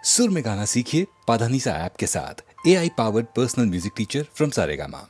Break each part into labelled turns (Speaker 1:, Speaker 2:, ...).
Speaker 1: सुर में गाना सीखिए पाधानीसा ऐप के साथ। AI powered personal music teacher from Saregama.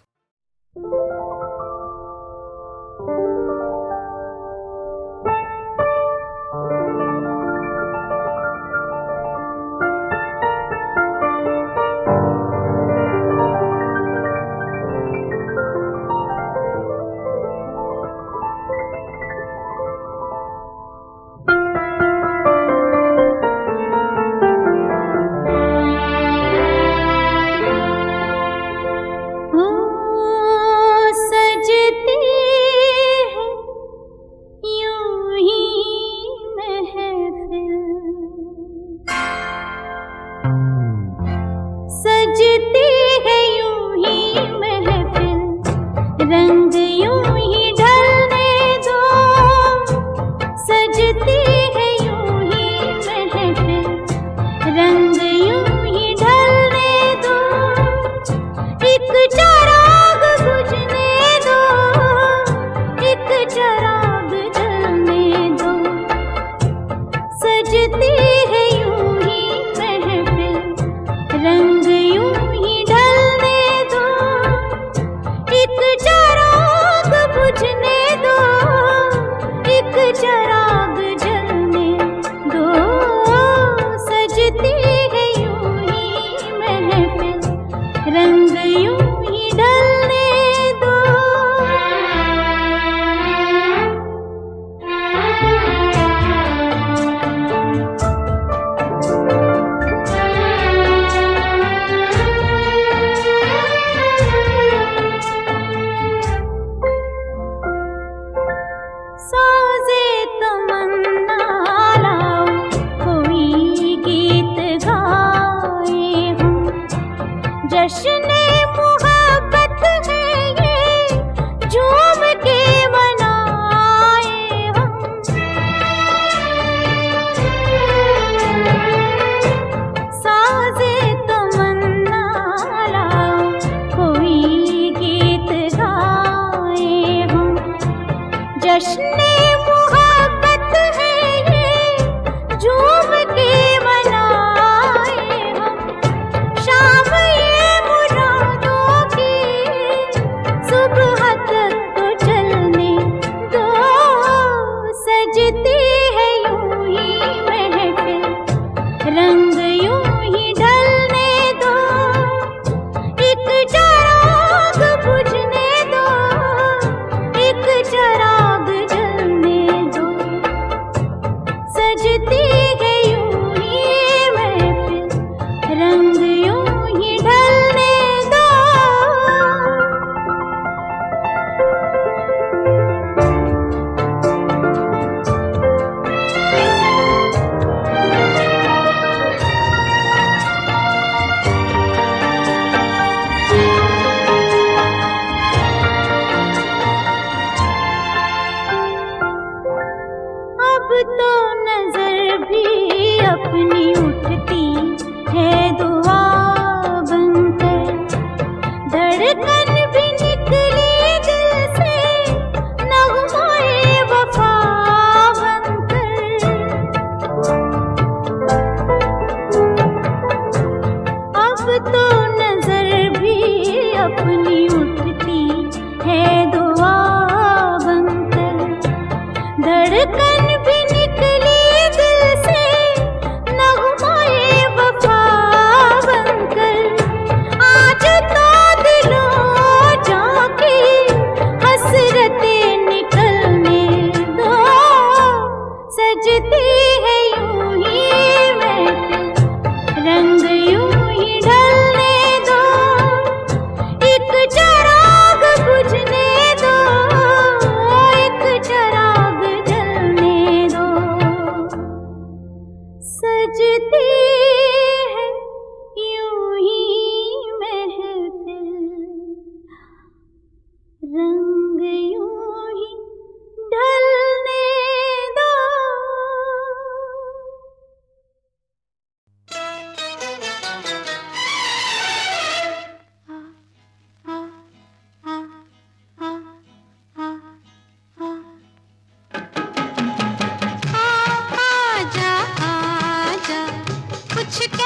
Speaker 2: रंग यूं ही ढलने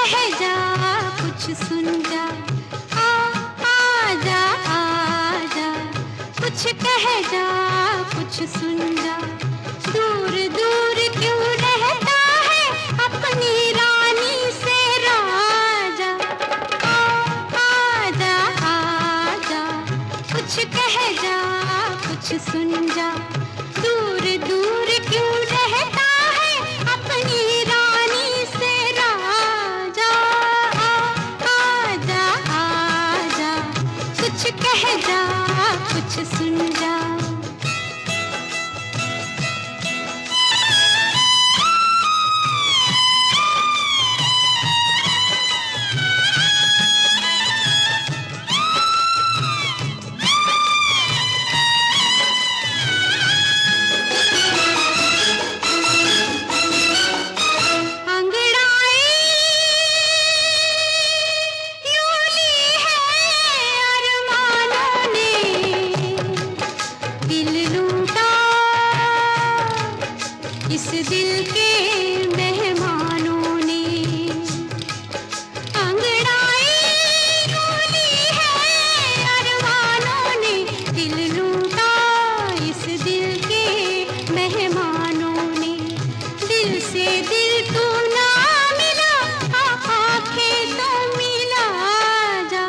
Speaker 2: कह जा कुछ सुन जा, आजा आजा कुछ कह जा कुछ सुन जा। दूर दूर क्यों रहता है अपनी रानी से राजा, आजा आजा कुछ कह जा कुछ सुन जा। दूर दूर क्यों रहता है अपनी रानी से राजा, आजा आजा कुछ कह जा कुछ सुन जा। इस दिल के मेहमानों ने अंगड़ाई यूं है अरमानों ने, दिल लूटा इस दिल के मेहमानों ने। दिल से दिल तू ना मिला, आंखें तो मिला जा,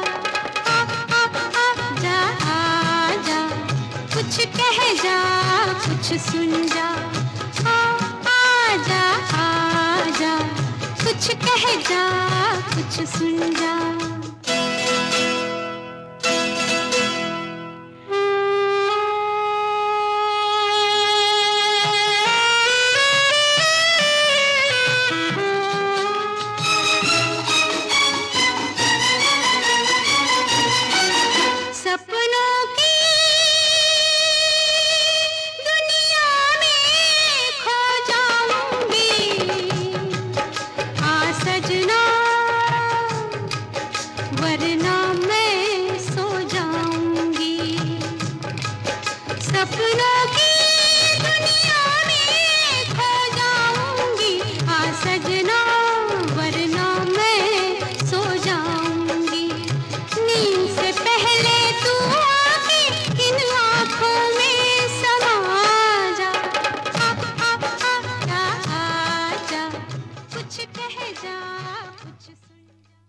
Speaker 2: जा आजा कुछ कह जा कुछ सुन जा। आजा आजा कुछ कह जा कुछ सुन जा। सपनों की दुनिया में खो जाऊंगी, आ सजना वरना मैं सो जाऊंगी। सपनों की दुनिया में खो जाऊंगी, आ सजना वरना मैं सो जाऊंगी। नींद से पहले तू आके इन आँखों में समा जा, आजा आजा कुछ कह जा कुछ सुन जा।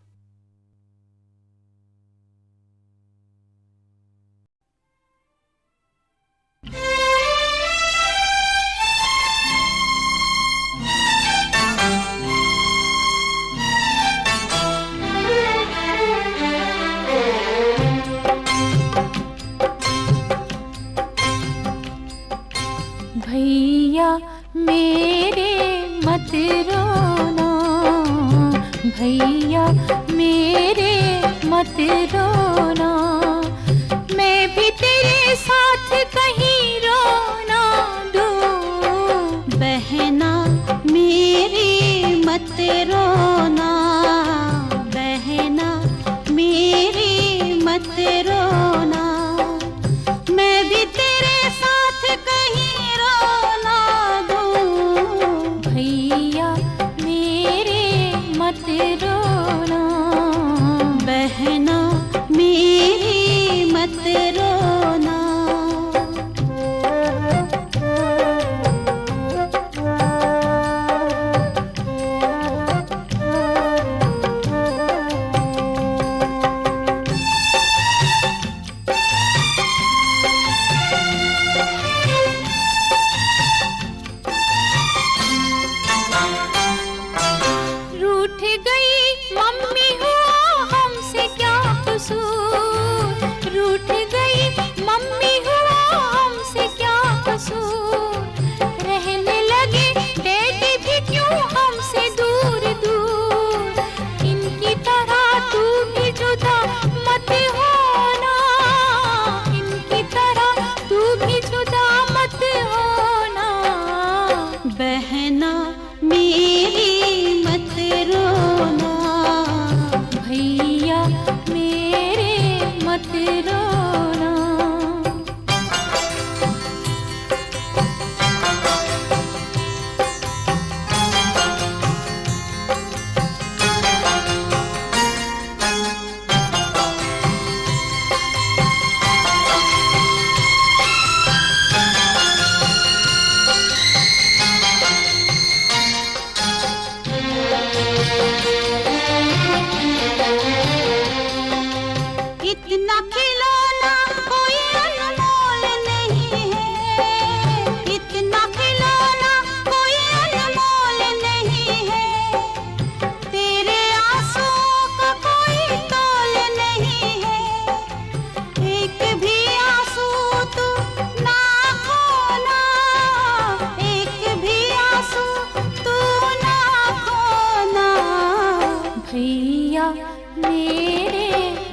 Speaker 3: भैया मेरे मत रोना, भैया मेरे मत रोना, मैं भी तेरे साथ कहीं रोना दूं।
Speaker 2: बहना मेरी मत रोना, बहना मेरी मत रोना, मैं भी तेरे साथ कहीं रोना दूं।
Speaker 3: भैया मेरे मत रोना,
Speaker 2: बहना मेरी मत रोना।
Speaker 3: रूठ गई मम्मी हुआ हमसे क्या कसूर, रूठ गई मम्मी हुआ हमसे क्या कसूर। रहने लगे डैडी भी क्यों हमसे दूर दूर, इनकी तरह तू भी जुदा मत होना, इनकी तरह तू भी जुदा मत होना।
Speaker 2: बहना मेरी मत रोना,
Speaker 3: भैया मेरे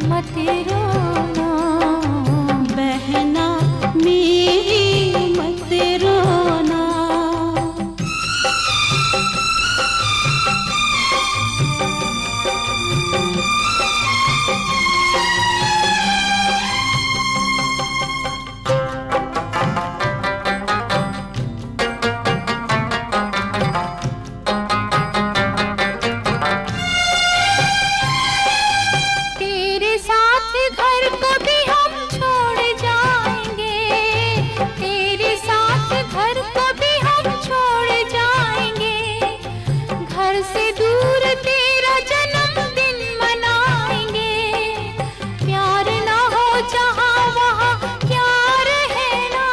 Speaker 3: मत रोना,
Speaker 2: बहना मेरी मत रोना।
Speaker 3: तेरे साथ घर को भी हम छोड़ जाएंगे, तेरे साथ घर को भी हम छोड़ जाएंगे। घर से दूर तेरा जन्मदिन मनाएंगे। प्यार ना हो जहाँ वहाँ क्या रहना,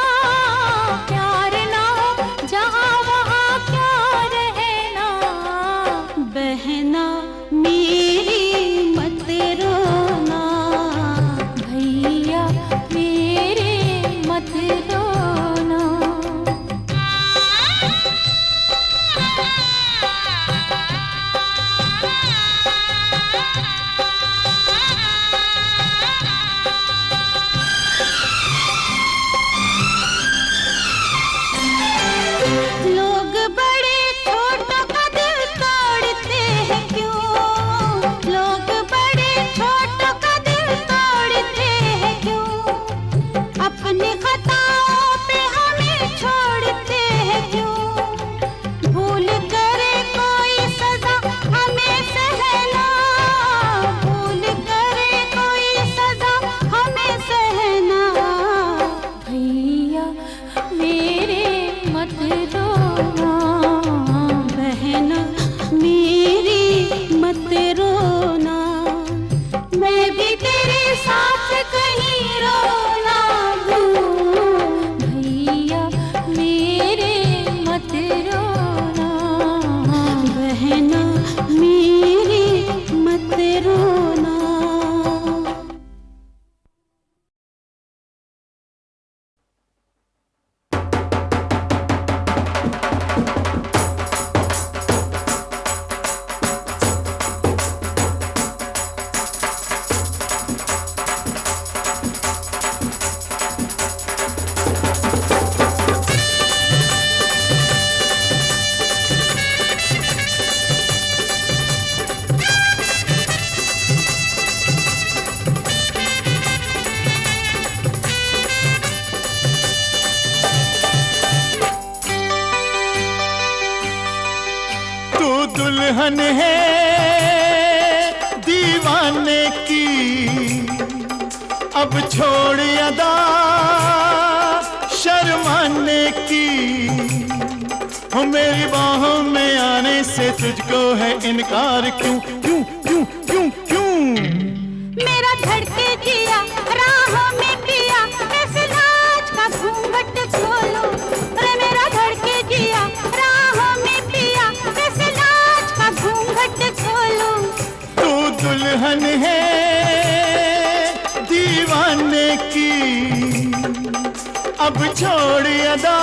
Speaker 3: प्यार ना हो जहाँ वहाँ क्या रहना।
Speaker 2: बहना मेरी मत रोना,
Speaker 3: भैया मेरे मत रोना।
Speaker 2: लोग बड़े छोटों का दिल तोड़ते हैं क्यों, लोग बड़े छोटों का दिल तोड़ते हैं क्यों, अपनी खताओं पे हमें छोड़ते हैं क्यों। भूल करे कोई सजा हमें सहना, भूल करे कोई सजा हमें सहना।
Speaker 3: भैया मेरे मत रोना,
Speaker 2: बहना मेरी मत रोना, मैं भी तेरे साथ कहीं रोना दूँ।
Speaker 3: भैया मेरे मत रोना।
Speaker 2: बहना मेरी मत रोना।
Speaker 4: तू दुल्हन है दीवाने की, अब छोड़ अदा शर्माने की। हो मेरी बाहों में आने से तुझको है इनकार क्यों क्यों क्यों क्यों क्यों।
Speaker 2: मेरा धड़के जिया राहों में पिया, कैसे लाज का घूंघट खोलूं। अरे मेरा धड़के जिया राहों में पिया, कैसे लाज का घूंघट खोलूं।
Speaker 4: तू दुल्हन है दीवाने की, अब छोड़ अदा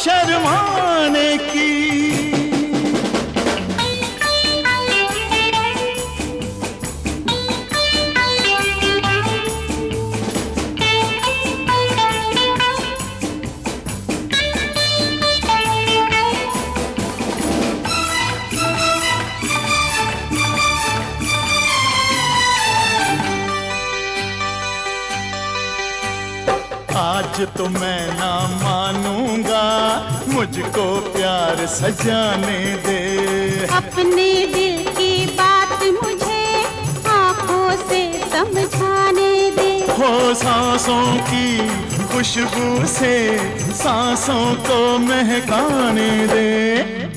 Speaker 4: शर्माने की। आज तो मैं ना मानूंगा, मुझको प्यार सजाने दे।
Speaker 2: अपने दिल की बात मुझे आंखों से समझाने दे।
Speaker 4: हो सांसों की खुशबू से सांसों को महकाने दे।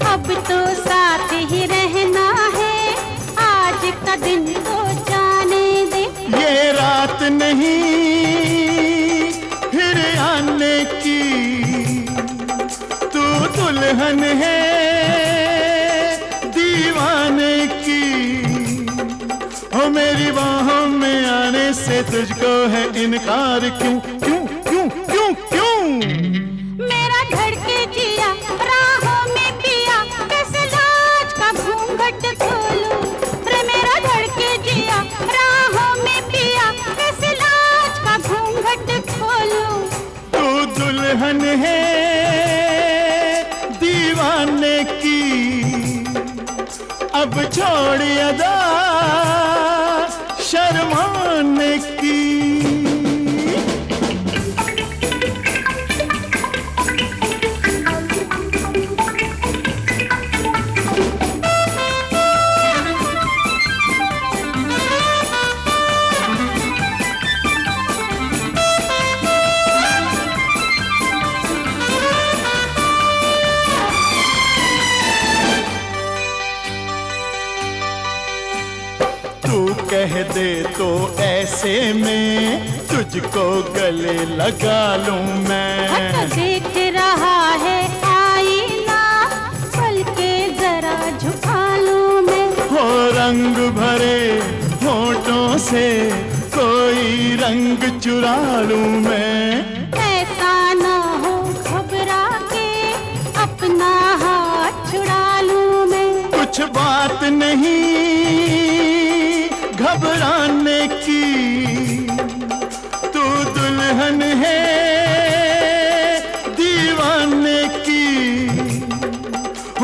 Speaker 2: अब तो साथ ही रहना है, आज का दिन तो जाने दे।
Speaker 4: ये रात नहीं फिर आने की, तू दुल्हन है दीवाने की। हो मेरी बाहों में आने से तुझको है इनकार क्यों क्यों क्यों क्यों क्यों।
Speaker 2: मेरा धड़के जिया राहों में पिया, कैसे लाज का घूंघट खोलूं।
Speaker 4: छोड़ अदा शर्माने की। कह दे तो ऐसे में तुझको गले लगा लूं मैं।
Speaker 2: देख रहा है आईना, पल के जरा झुका लूं मैं।
Speaker 4: हो रंग भरे होठों से कोई रंग चुरा लूं मैं।
Speaker 2: ऐसा ना हो घबरा के अपना हाथ छुड़ा लूं मैं।
Speaker 4: कुछ बात नहीं घबराने की, तू दुल्हन है दीवाने की।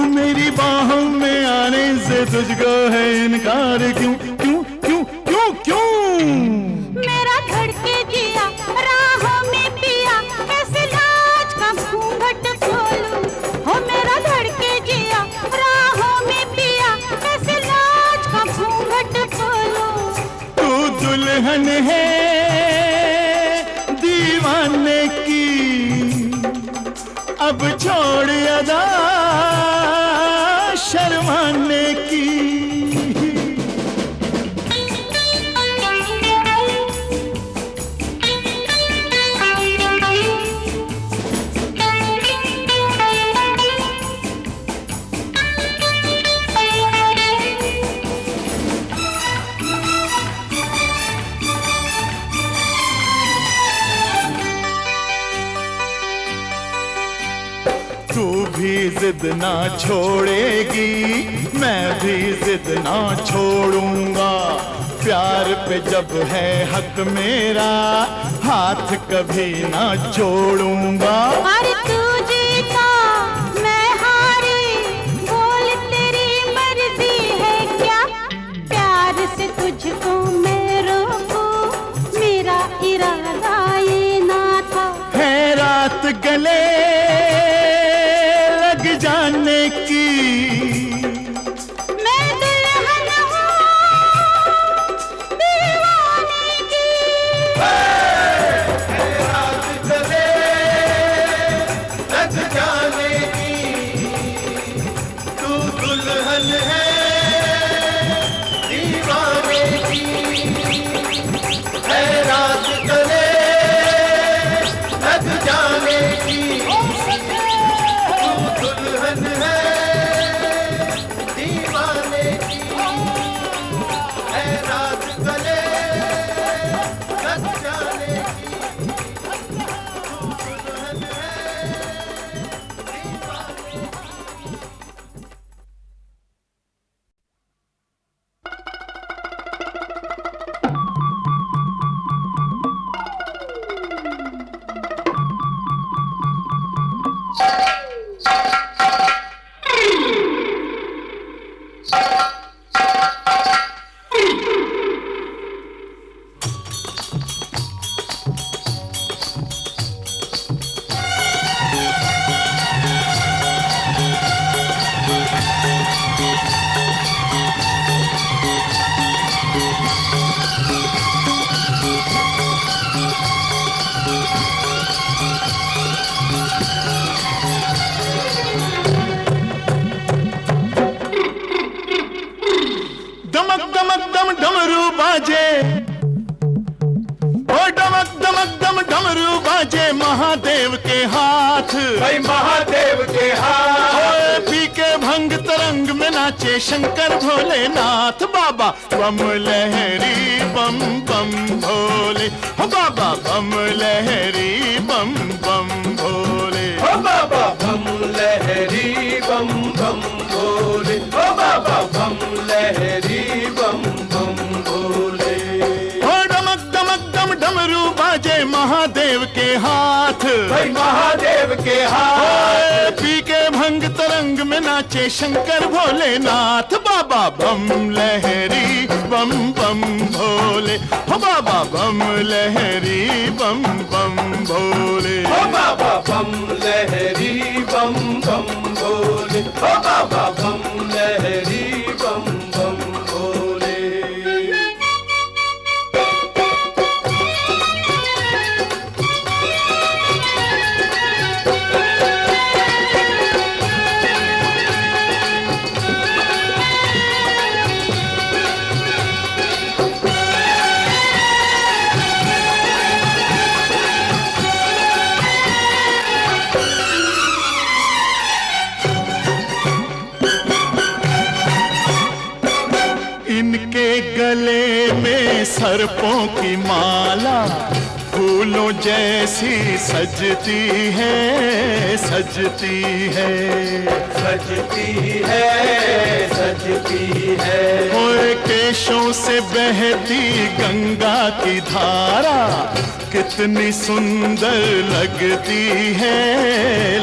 Speaker 4: मेरी बाहों में आने से तुझको है इनकार क्यों क्यों क्यों क्यों क्यों?
Speaker 2: मेरा धड़के जिया राहों में पिया, कैसे लाज का घूंघट खोलूं। हो मेरा धड़के जिया राहों में पिया, कैसे लाज का घूंघट खोलूं।
Speaker 4: दुल्हन है दीवाने की, अब छोड़ अदा शर्माने की। तू भी जिद ना छोड़ेगी, मैं भी जिद ना छोड़ूंगा। प्यार पे जब है हक मेरा, हाथ कभी ना छोड़ूंगा।
Speaker 2: अरे तू जीता मैं हारी, बोल तेरी मर्जी है क्या। प्यार से तुझको मैं रोकूं, मेरा इरादा ये ना था।
Speaker 4: है रात गले जाने की,
Speaker 2: मैं दुल्हन हूँ दीवाने की।
Speaker 4: रात गले लग जाने की, तू दुल्हन है दीवाने की। है रात गले लग जाने की, बाजे, ओ डमक दमक दम डमरू बाजे महादेव के हाथ,
Speaker 5: भाई महादेव के हाथ।
Speaker 4: पी के भंग तरंग में नाचे शंकर भोलेनाथ। बाबा बम लहरी बम बम भोले, हो बाबा बम लहरी बम बम भोले,
Speaker 5: हो बाबा बम लहरी बम बम भोले, हो बाबा बम लहरी बम बम भोले।
Speaker 4: हो डमक दमक दम डमरू बाजे महादेव के हाथ,
Speaker 5: भाई महादेव के हाथ।
Speaker 4: पी के भंग तरंग में में नाचे शंकर भोलेनाथ बाबा बम लहरी बम बम भोले हो बाबा बम लहरी बम बम भोले
Speaker 5: ओ बाबा बम लहरी बम बम भोले ओ बाबा बम लहरी बम बम भोले
Speaker 4: इनके गले में सर्पों की माला फूलों जैसी सजती है सजती है
Speaker 5: सजती है सजती है
Speaker 4: ओए केशों से बहती गंगा की धारा कितनी सुंदर लगती है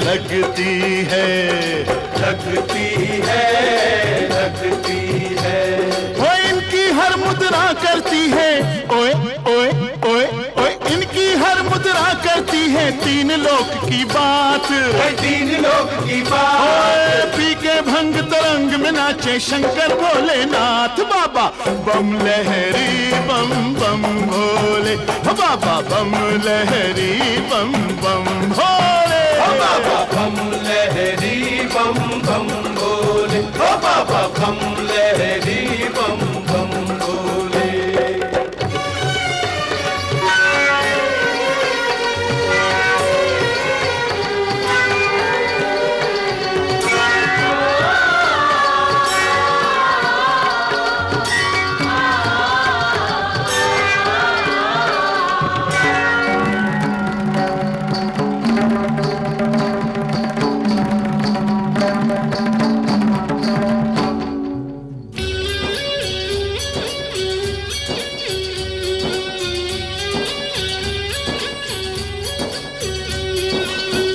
Speaker 4: लगती है
Speaker 5: लगती है लगती है
Speaker 4: ओ इनकी हर मुद्रा करती है ओए ओए ओए ओए इनकी हर मुद्रा करती है तीन लोक की बात
Speaker 5: ओए तीन लोग की बात
Speaker 4: ओए पी के भंग तरंग में नाचे शंकर भोलेनाथ बाबा बम लहरी बम बम भोले हो बाबा बम लहरी बम बम भोले
Speaker 5: ओ बाबा बम लहरी बम बम भोले ओ बाबा बम लहरी बम बम भोले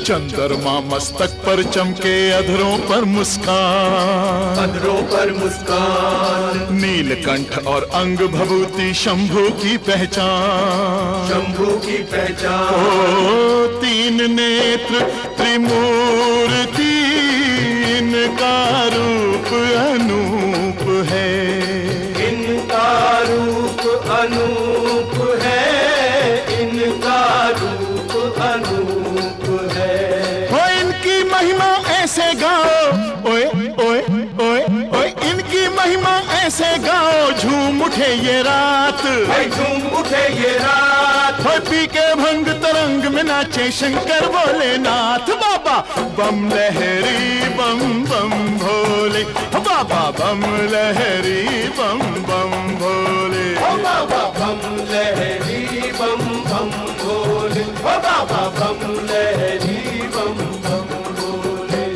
Speaker 4: चंद्रमा मस्तक पर चमके अधरों पर मुस्कान
Speaker 5: अधरों पर मुस्कान
Speaker 4: नीलकंठ और अंग भभूति शंभू की पहचान
Speaker 5: शंभू की पहचान
Speaker 4: ओ तीन नेत्र त्रिमूर्ति इनका रूप अनूप है
Speaker 5: इनका रूप अनूप है इनका रूप अनूप है
Speaker 4: ओ इनकी महिमा ऐसे गाओ ओए ओए ओए ओए इनकी महिमा ऐसे गाओ झूम उठे ये रात
Speaker 5: भाई झूम उठे ये रात
Speaker 4: ओए पी के भंग तरंग में नाचे शंकर भोलेनाथ बाबा बम लहरी बम बम भोले हो बाबा बम लहरी बम बम भोले
Speaker 5: ओ बाबा बम लहरी बम बम भोले ओ बाबा बम लहरी बम बम भोले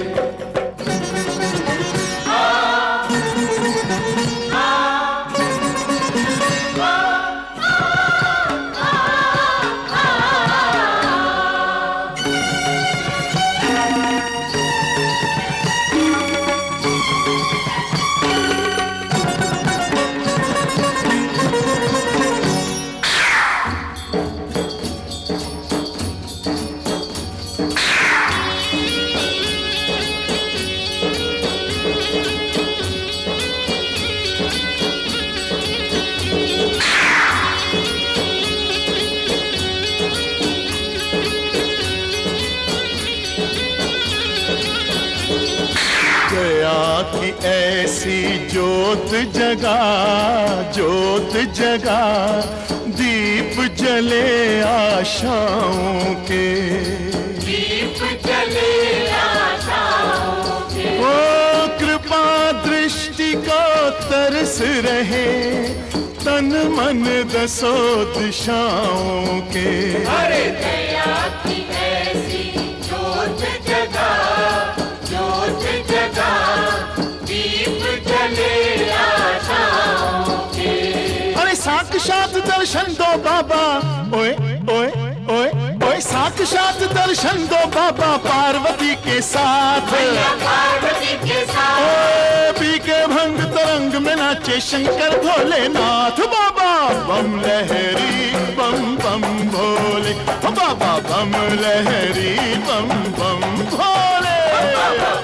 Speaker 4: गया कि ऐसी जोत जगा दीप जले आशाओं के
Speaker 3: दीप जले आशाओं के
Speaker 4: ओ कृपा दृष्टि को तरस रहे तन मन दसों दिशाओं के
Speaker 5: अरे
Speaker 3: दया की ऐसी जोत जगा दीप जले आशाओं के
Speaker 4: अरे साक्षात दर्शन दो बाबा ओए ओए ओए ओए साक्षात दर्शन दो बाबा पार्वती के साथ।
Speaker 3: मैया पार्वती के साथ
Speaker 4: ओ पी के भंग तरंग में नाचे शंकर भोलेनाथ। बाबा बम लहरी बम बम भोले, ओ बाबा बम लहरी बम बम भोले।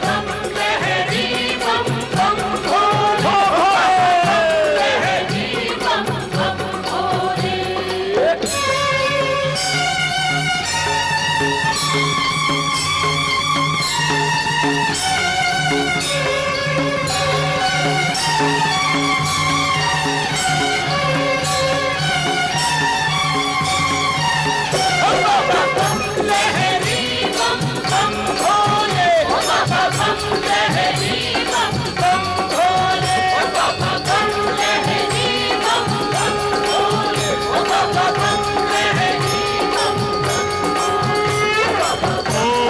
Speaker 3: बम लहरी बम बम भोले, लहरी बम बम भोले। लहरी बम बम भोले, ओ बाबा बम लहरी बम बम भोले, ओ बाबा बम लहरी बम बम भोले, ओ बाबा बम लहरी बम बम भोले।
Speaker 4: ओम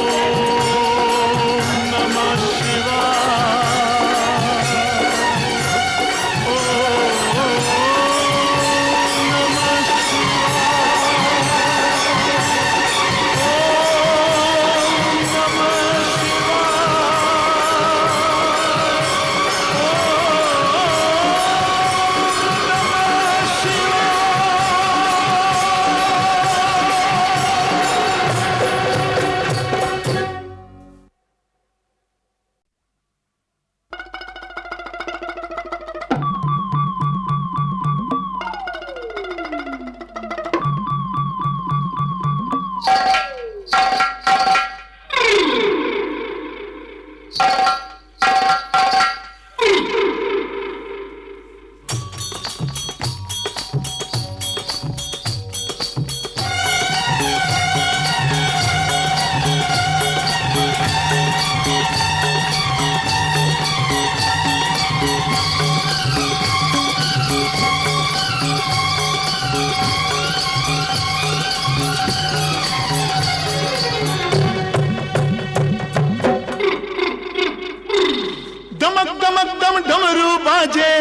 Speaker 4: नमः शिवाय, ओम नमः दमक दमक दम डमरू बाजे,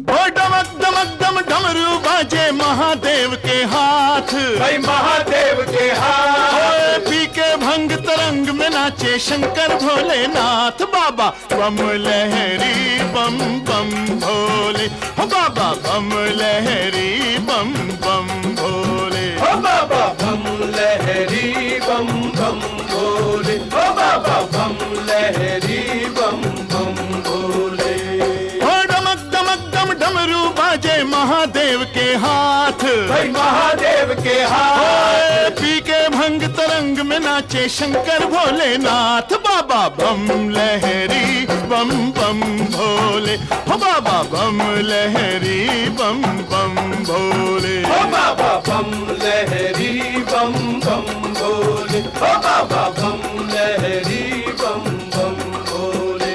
Speaker 4: ओ डमक दमक दम डमरू बाजे महादेव के हाथ।
Speaker 5: भाई महादेव के हाथ
Speaker 4: ओए पी के भंग तरंग में नाचे शंकर भोलेनाथ। बाबा बम लहरी बम बम भोले, हो बाबा बम लहरी बम बम भोले।
Speaker 5: ओ बाबा बम लहरी बम बम भोले, ओ बाबा बम लहरी बम बम भोले।
Speaker 4: ओ डमक दमक दम डमरू बाजे महादेव के हाथ।
Speaker 5: भाई महादेव के हाथ
Speaker 4: ओए पी के भंग तरंग में नाचे शंकर भोलेनाथ। बाबा बम लहरी बम बम भोले, हो बाबा बम लहरी बम बम भोले।
Speaker 5: ओ बाबा बम लहरी बम बम भोले, ओ बाबा बम लहरी बम बम भोले।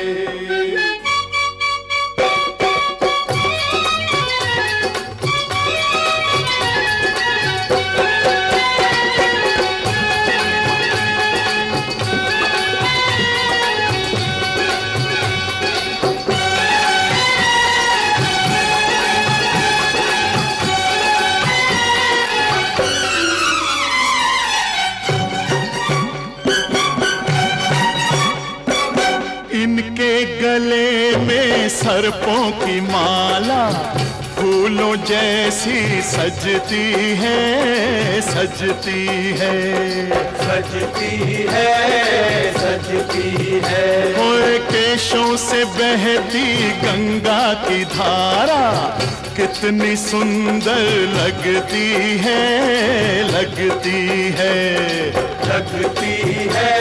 Speaker 4: इनके गले में सर्पों की माला फूलों जैसी सजती है, सजती है,
Speaker 5: सजती है, सजती है।
Speaker 4: ओए केशों से बहती गंगा की धारा कितनी सुंदर लगती है, लगती है,
Speaker 5: लगती है,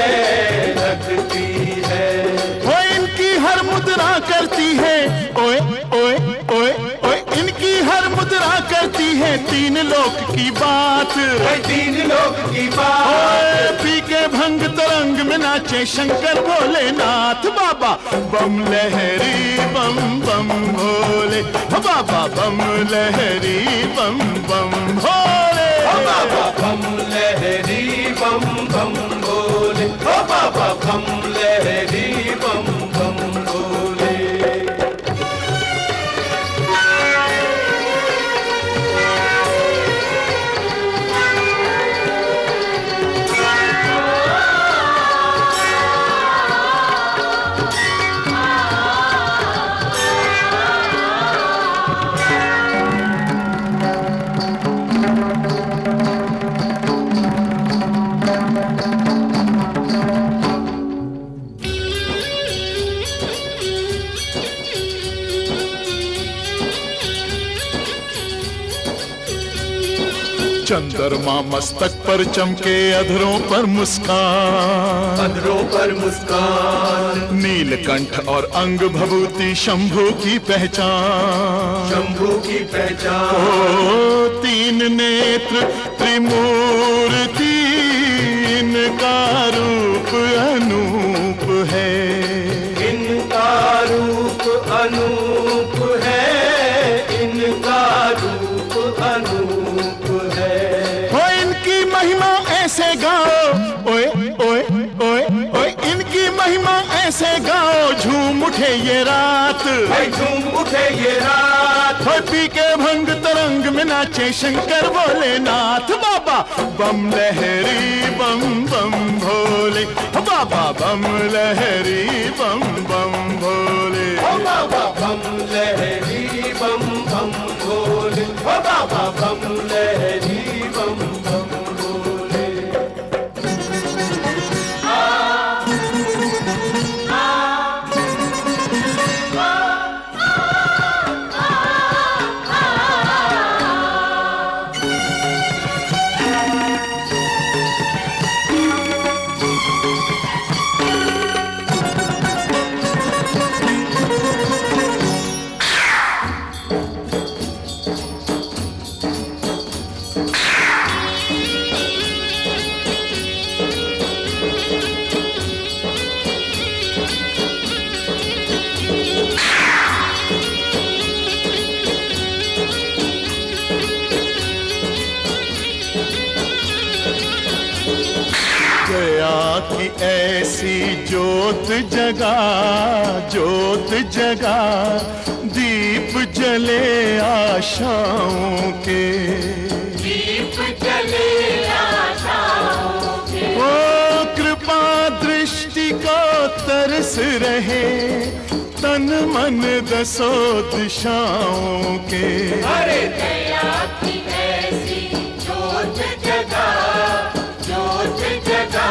Speaker 5: लगती है।
Speaker 4: ओ इनकी हर मुद्रा करती है, ओए ओए ओए ओए इनकी हर मुद्रा करती है तीन लोक की बात।
Speaker 5: भाई तीन लोग की बात
Speaker 4: ओए पी के भंग तरंग में नाचे शंकर भोलेनाथ। बाबा बम लहरी बम बम भोले, हो बाबा बम लहरी बम बम भोले।
Speaker 5: ओ बाबा बम लहरी बम बम भोले, ओ बाबा बम लहरी बम बम भोले।
Speaker 4: चंद्रमा मस्तक पर चमके, अधरों पर मुस्कान,
Speaker 5: अधरों पर मुस्कान,
Speaker 4: नीलकंठ और अंग भभूति शंभू की पहचान,
Speaker 5: शंभू की पहचान।
Speaker 4: ओ तीन नेत्र त्रिमूर्ति, इनका रूप अनूप है,
Speaker 5: इनका रूप अनूप है, इनका रूप अनूप है।
Speaker 4: हो इनकी महिमा ऐसे गाओ, ओए ओए ओए ओए, इनकी महिमा ऐसे गाओ, झूम उठे ये रात,
Speaker 5: भाई झूम उठे ये रात।
Speaker 4: हो पी के भंग तरंग में नाचे शंकर भोलेनाथ। बाबा बम लहरी बम बम भोले, हो बाबा बम लहरी बम बम भोले,
Speaker 5: ओ बाबा बम लहरी बम बम भोले, ओ बाबा बम लहरी बम बम भोले।
Speaker 4: गया की ऐसी ज्योत जगा, ज्योत जगा, दीप जले आशाओं के,
Speaker 3: दीप जले आशाओं के।
Speaker 4: ओ कृपा दृष्टि को तरस रहे, तन मन दसो दिशाओं के।
Speaker 5: अरे
Speaker 3: दया की ऐसी ज्योत जगा, ज्योत जगा,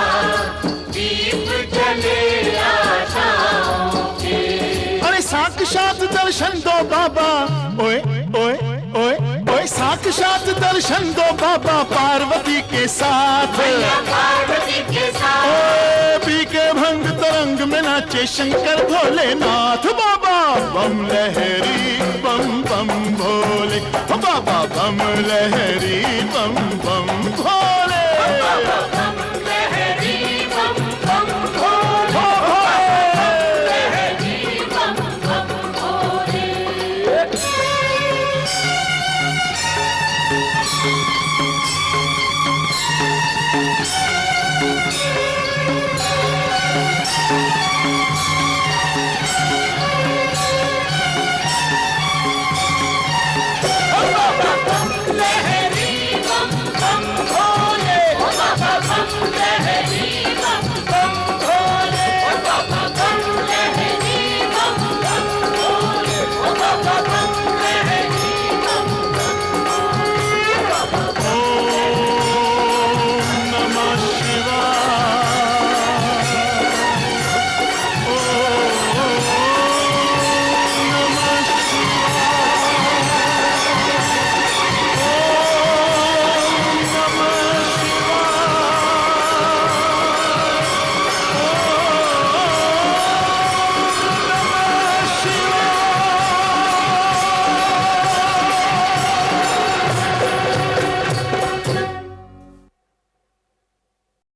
Speaker 3: दीप जले आशाओं के।
Speaker 4: अरे साक्षात दर्शन दो बाबा, ओए ओए ओए ओए, साक्षात दर्शन दो बाबा पार्वती के साथ,
Speaker 3: पार्वती के साथ।
Speaker 4: ओ पी के भंग तरंग में नाचे शंकर भोलेनाथ। बाबा बम लहरी बम बम भोले, ओ बाबा बम लहरी बम बम भोले।